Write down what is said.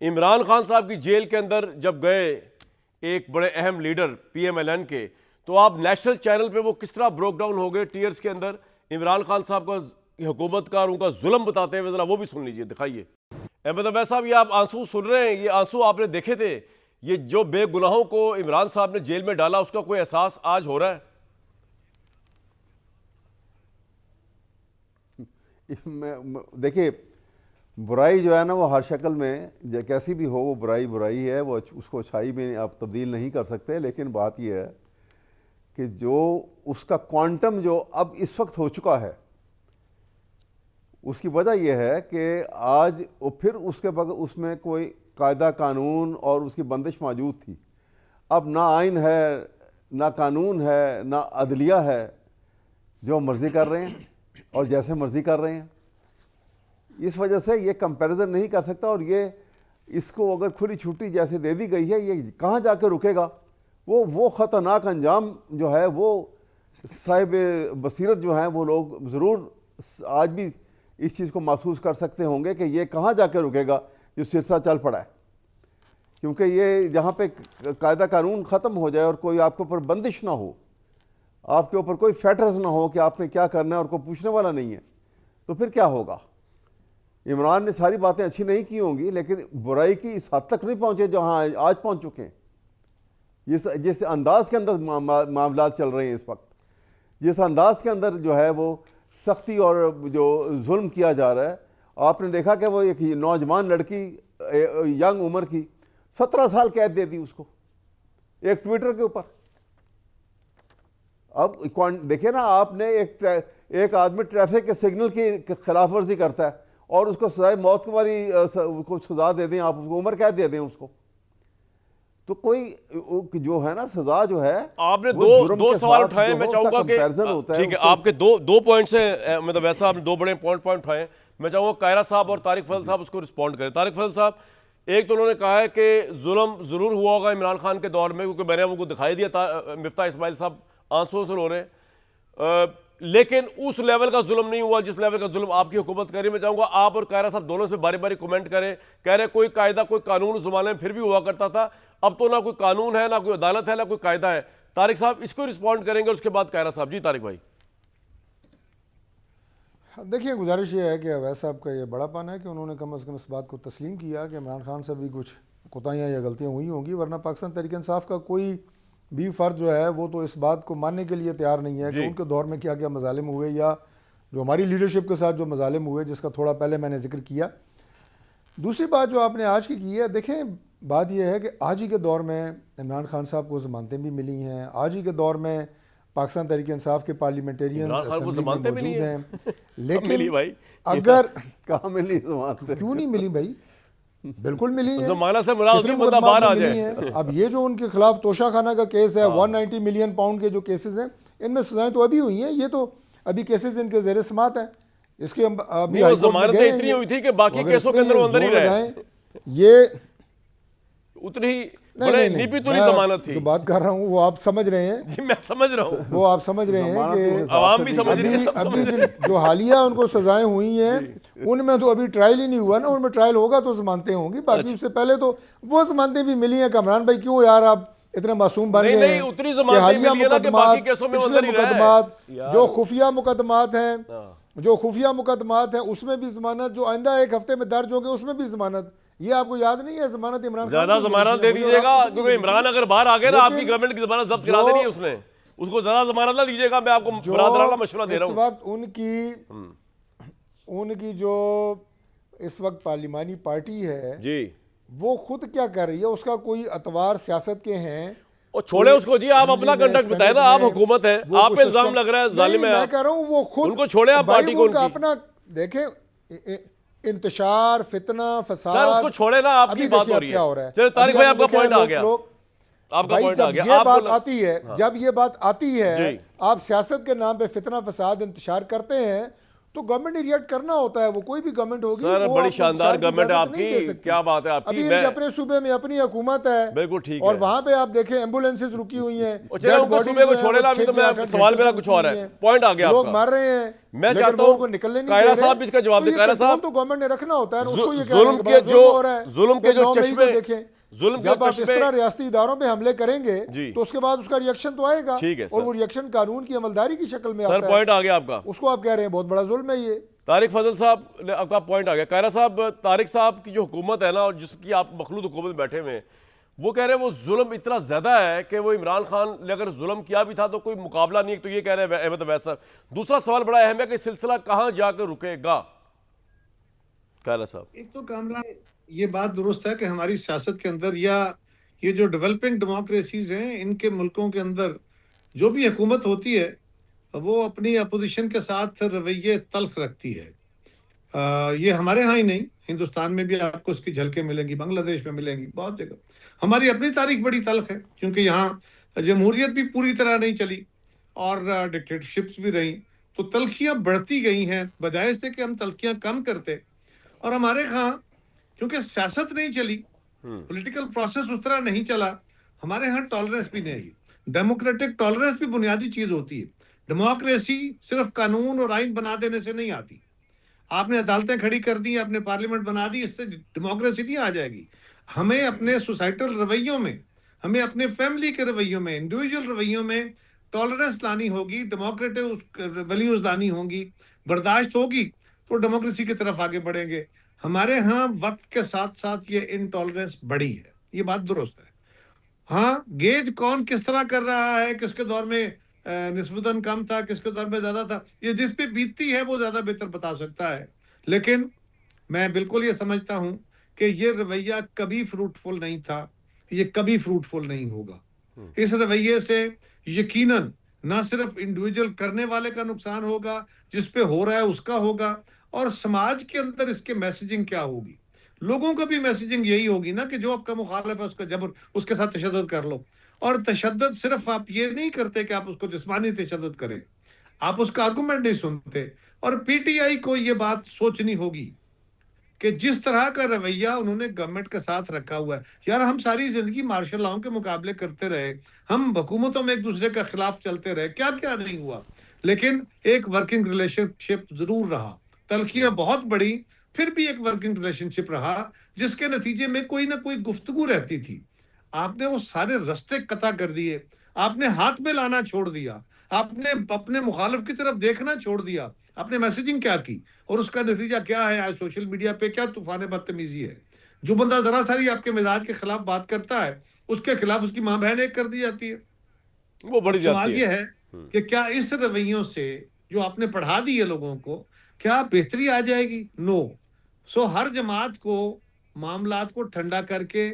इमरान खान साहब की जेल के अंदर जब गए एक बड़े अहम लीडर पीएमएलएन के, तो आप नेशनल चैनल पे वो किस तरह ब्रोक डाउन हो गए टीयर्स के अंदर इमरान खान साहब का हुकूमत का और उनका जुल्म बताते हुए, जरा वो भी सुन लीजिए, दिखाइए। अहमद अवैस साहब, ये आप आंसू सुन रहे हैं, ये आंसू आपने देखे थे, ये जो बेगुनाहों को इमरान साहब ने जेल में डाला उसका कोई एहसास आज हो रहा है? देखिए, बुराई जो है ना वो हर शक्ल में कैसी भी हो, वो बुराई बुराई है, वो उसको अच्छाई में आप तब्दील नहीं कर सकते। लेकिन बात यह है कि जो उसका क्वांटम जो अब इस वक्त हो चुका है, उसकी वजह यह है कि आज वो फिर उसके बाद उसमें कोई कायदा कानून और उसकी बंदिश मौजूद थी। अब ना आइन है, ना कानून है, ना अदलिया है, जो मर्ज़ी कर रहे हैं और जैसे मर्ज़ी कर रहे हैं। इस वजह से ये कंपैरिजन नहीं कर सकता। और ये इसको अगर खुली छुट्टी जैसे दे दी गई है, ये कहाँ जाकर रुकेगा? वो ख़तरनाक अंजाम जो है, वो साहिब बसीरत जो हैं वो लोग ज़रूर आज भी इस चीज़ को महसूस कर सकते होंगे कि ये कहाँ जाकर रुकेगा जो सिरसा चल पड़ा है। क्योंकि ये जहाँ पे कायदा कानून ख़त्म हो जाए और कोई आपके ऊपर बंदिश ना हो, आपके ऊपर कोई फैटर्स ना हो कि आपने क्या करना है और कोई पूछने वाला नहीं है, तो फिर क्या होगा? इमरान ने सारी बातें अच्छी नहीं की होंगी, लेकिन बुराई की इस हद तक नहीं पहुंचे जो हाँ आज पहुंच चुके हैं। जिस अंदाज के अंदर मामला चल रहे हैं इस वक्त, जिस अंदाज के अंदर जो है वो सख्ती और जो जुल्म किया जा रहा है। आपने देखा कि वो एक नौजवान लड़की, यंग उम्र की, 17 साल कैद दे दी उसको एक ट्विटर के ऊपर। अब देखिए ना, आपने एक आदमी ट्रैफिक के सिग्नल की खिलाफ वर्जी करता है और उसको सजाए मौत वाली को सजा दे दें, आप उसको उम्र कैद दे दें उसको, तो कोई जो है ना सजा जो है। आपने दो सवाल उठाए, मैं चाहूंगा कि ठीक है, आपके दो पॉइंट से, मतलब वैसा आपने दो बड़े पॉइंट उठाए। मैं चाहूंगा कायरा साहब और तारिक फजल साहब उसको रिस्पॉन्ड करें। तारिक फजल साहब, एक तो उन्होंने कहा है कि जुल्म जरूर हुआ होगा इमरान खान के दौर में, क्योंकि मैंने उनको दिखाई दिया, मिफ्ता इस्माइल साहब आंसुओं से रो रहे हैं, लेकिन उस लेवल का जुल्म नहीं हुआ जिस लेवल का जुल्म आपकी हुकूमत कर रही है। मैं चाहूंगा आप और कायरा साहब दोनों से बारी बारी कमेंट करें। कह रहे कोई कायदा कोई कानून उस जमाने में फिर भी हुआ करता था, अब तो ना कोई कानून है, ना कोई अदालत है, ना कोई कायदा है। तारिक साहब इसको रिस्पॉन्ड करेंगे, उसके बाद कायरा साहब। जी तारिक भाई। देखिए, गुजारिश ये है कि अवैस साहब का ये बड़ापन है कि उन्होंने कम से कम इस बात को तस्लीम किया कि इमरान खान से भी कुछ कोताहियाँ या गलतियाँ हुई होंगी, वरना पाकिस्तान तहरीक इंसाफ का कोई भी फ़र्द जो है वो तो इस बात को मानने के लिए तैयार नहीं है कि उनके दौर में क्या क्या मजालिम हुए, या जो हमारी लीडरशिप के साथ जो मजालिम हुए, जिसका थोड़ा पहले मैंने जिक्र किया। दूसरी बात जो आपने आज की है, देखें बात यह है कि आज ही के दौर में इमरान खान साहब को ज़मानतें भी मिली हैं, आज ही के दौर में पाकिस्तान तहरीक इंसाफ के पार्लियामेंटेरियन मौजूद हैं। लेकिन भाई अगर कहाँ मिली जमानत? क्यों नहीं मिली भाई? बिल्कुल मिली है। ज़माना से बंदा बाहर आ जाए। अब ये जो उनके खिलाफ तोशाखाना का केस है, 190 मिलियन पाउंड के जो केसेस हैं, इनमें सजाएं तो अभी हुई हैं। ये तो अभी केसेस इनके ज़ेरे समात हैं। इसके अभी ज़मानतें इतनी हुई थी कि बाकी केसों के अंदर अंदर ही रहे। ये उतनी ही बड़े निपितुली ज़मानत थी। जो बात कर रहा हूँ वो आप समझ रहे हैं। जी मैं समझ रहा हूँ, वो आप समझ रहे हैं कि आवाम भी समझ रही है। अभी जो हालिया उनको सजाएं हुई हैं, उनमें तो अभी ट्रायल ही नहीं हुआ ना। उनमें ट्रायल होगा तो जमानतें होंगी, बाकी उससे पहले तो वो जमानतें भी मिली हैं। कमरान भाई, क्यों यार आप इतने मासूम बन गए हैं? उतनी हालिया मुकदमात, पिछले मुकदमात, जो खुफिया मुकदमात हैं, जो खुफिया मुकदमात हैं, उसमें भी जमानत, जो आइंदा एक हफ्ते में दर्ज होंगे उसमें भी जमानत। ये आपको याद नहीं है? जमानत इमरान ज्यादा जमानत दे दीजिएगा, क्योंकि इमरान अगर बाहर आ गए ना, आपकी गवर्नमेंट की जमानत जब्त करा देनी है उसने। उसको ज्यादा जमानत ना दीजिएगा, मैं आपको बरादराना मशवरा दे रहा हूं। इस वक्त उनकी जो इस वक्त पार्लिमानी पार्टी है जी, वो खुद क्या कर रही है? उसका कोई अतवार सियासत के हैं, और छोड़े उसको जी। आप अपना कंडक्ट बताए ना, आप हुकूमत है, आप पे इल्जाम लग रहा है जालिम है। मैं कह रहा हूँ वो खुद, उनको छोड़े आप पार्टी को। अपना देखें, इंतशार, फितना, फसाद, उसको छोड़े ना। आपकी बात हो रही है। चलो तारिक भाई, आपका पॉइंट आ गया, आपका पॉइंट आ गया। ये बात आती है, जब ये बात आती है, आप सियासत के नाम पे फितना फसाद इंतशार करते हैं, तो गवर्नमेंट ने रिएक्ट करना होता है, वो कोई भी गवर्नमेंट होगी। सर वो बड़ी आपको शानदार इंसाफ की गवर्नमेंट है इजाजत नहीं दे आपकी, सकती। क्या बात है आपकी। अभी इनके अपने सूबे में अपनी हुकूमत है, बिल्कुल ठीक और है। वहां पे आप देखें एम्बुलेंसेस रुकी हुई हैं, चलो डेड उनको बॉडीज सूबे को जो हैं, छोड़े ना, वो अभी तो 6 से 8 मैं सवाल घंटे मेरा से कुछ रुकी और हुई है, हैं। पॉइंट आ गया लोग आपका। मर रहे हैं, मैं लेकिन चाहता वो हूं उनको निकलने नहीं कायरा दे रहे। साहब इसका जवाब तो दें। ये कायरा कंट्रोल साहब, तो गवर्नमेंट ने रखना होता है, उसको ये कह रहे जुल्म हैं कि के बड़ा जुल्म हो रहा है। जुल्म के फिर जो 9 मई को चश्मे, देखें, जुल्म के जब आप इस चश्मे, तरह रियासती इदारों पे हमले करेंगे जी। तो उसके बाद उसका रिएक्शन तो आएगा, ठीक है और सर। वो रिएक्शन कानून की अमलदारी की शक्ल में आता सर है। पॉइंट आ गया आपका। उसको आप कह रहे हैं बहुत बड़ा जुल्म है ये। तारिक फजल साहब आपका पॉइंट आ गया। कायरा साहब, तारिक साहब की जो हुकूमत है ना, और जिसकी आप मखलूत हुकूमत में बैठे हुए हैं, वो कह रहे हैं वो जुल्म इतना ज्यादा है कि वो इमरान खान ने अगर जुल्म किया भी था तो कोई मुकाबला नहीं, तो ये कह रहे हैं अहमद वैसा। दूसरा सवाल बड़ा अहम है कि सिलसिला कहां जाकर रुकेगा। कायरा साहब, एक तो कामरान, ये बात दुरुस्त है कि हमारी सियासत के अंदर या ये जो डेवलपिंग डेमोक्रेसीज हैं, इनके मुल्कों के अंदर जो भी हुकूमत होती है वो अपनी अपोजिशन के साथ रवैये तल्ख रखती है। ये हमारे यहाँ ही नहीं, हिंदुस्तान में भी आपको उसकी झलकें मिलेंगी, बांग्लादेश में मिलेंगी, बहुत जगह। हमारी अपनी तारीख बड़ी तल्ख है, क्योंकि यहाँ जमहूरियत भी पूरी तरह नहीं चली और डिक्टेटरशिप्स भी रही, तो तल्खियाँ बढ़ती गई हैं बजाय इससे कि हम तल्खियाँ कम करते। और हमारे यहाँ क्योंकि सियासत नहीं चली, पॉलिटिकल प्रोसेस उस तरह नहीं चला, हमारे यहाँ टॉलरेंस भी नहीं। डेमोक्रेटिक टॉलरेंस भी बुनियादी चीज होती है। डेमोक्रेसी सिर्फ कानून और आइन बना देने से नहीं आती। आपने अदालतें खड़ी कर दी, आपने पार्लियामेंट बना दी, इससे डेमोक्रेसी नहीं आ जाएगी। हमें अपने सोसाइटल रवैयों में, हमें अपने फैमिली के रवैयों में, इंडिविजुअल रवैयों में टॉलरेंस लानी होगी, डेमोक्रेटिक वैल्यूज लानी होगी, बर्दाश्त होगी, तो डेमोक्रेसी की तरफ आगे बढ़ेंगे। हमारे यहाँ वक्त के साथ साथ ये इनटॉलरेंस बढ़ी है, ये बात दुरुस्त है। हाँ, गेज कौन किस तरह कर रहा है, किसके दौर में निस्बतन कम था, किसके दौर में ज्यादा था, ये जिस पे बीतती है वो ज्यादा बेहतर बता सकता है। लेकिन मैं बिल्कुल ये समझता हूं कि ये रवैया कभी फ्रूटफुल नहीं था, ये कभी फ्रूटफुल नहीं होगा। इस रवैये से यकीनन ना सिर्फ इंडिविजुअल करने वाले का नुकसान होगा, जिस पे हो रहा है उसका होगा, और समाज के अंदर इसके मैसेजिंग क्या होगी। लोगों का भी मैसेजिंग यही होगी ना कि जो आपका मुखालिफ है उसका जबर, उसके साथ तशद्दुद कर लो। और तशद्दुद सिर्फ आप ये नहीं करते कि आप उसको जिस्मानी तशद्दुद करें, आप उसका आर्गुमेंट नहीं सुनते। और पीटीआई को ये बात सोचनी होगी कि जिस तरह का रवैया उन्होंने गवर्नमेंट के साथ रखा हुआ है, यार हम सारी जिंदगी मार्शल लॉ के मुकाबले करते रहे, हम हुकूमतों में एक दूसरे के खिलाफ चलते रहे, क्या क्या नहीं हुआ, लेकिन एक वर्किंग रिलेशनशिप जरूर रहा। तलखियां बहुत बड़ी, फिर भी एक वर्किंग रिलेशनशिप रहा, जिसके नतीजे में कोई ना कोई गुफ्तगू रहती थी। आपने वो सारे रास्ते कता कर दिए, आपने हाथ में लाना छोड़ दिया, आपने अपने मुखालिफ की तरफ देखना छोड़ दिया, आपने मैसेजिंग क्या की, और उसका नतीजा क्या है? आज सोशल मीडिया पे क्या तूफान बदतमीजी है। जो बंदा जरा सारी आपके मिजाज के खिलाफ बात करता है, उसके खिलाफ उसकी मां बहन एक कर दी जाती है। वो बड़ी सवाल जाती ये है है कि क्या इस रवैयों से जो आपने पढ़ा दी है लोगों को, क्या बेहतरी आ जाएगी? नो। सो हर जमात को मामलात को ठंडा करके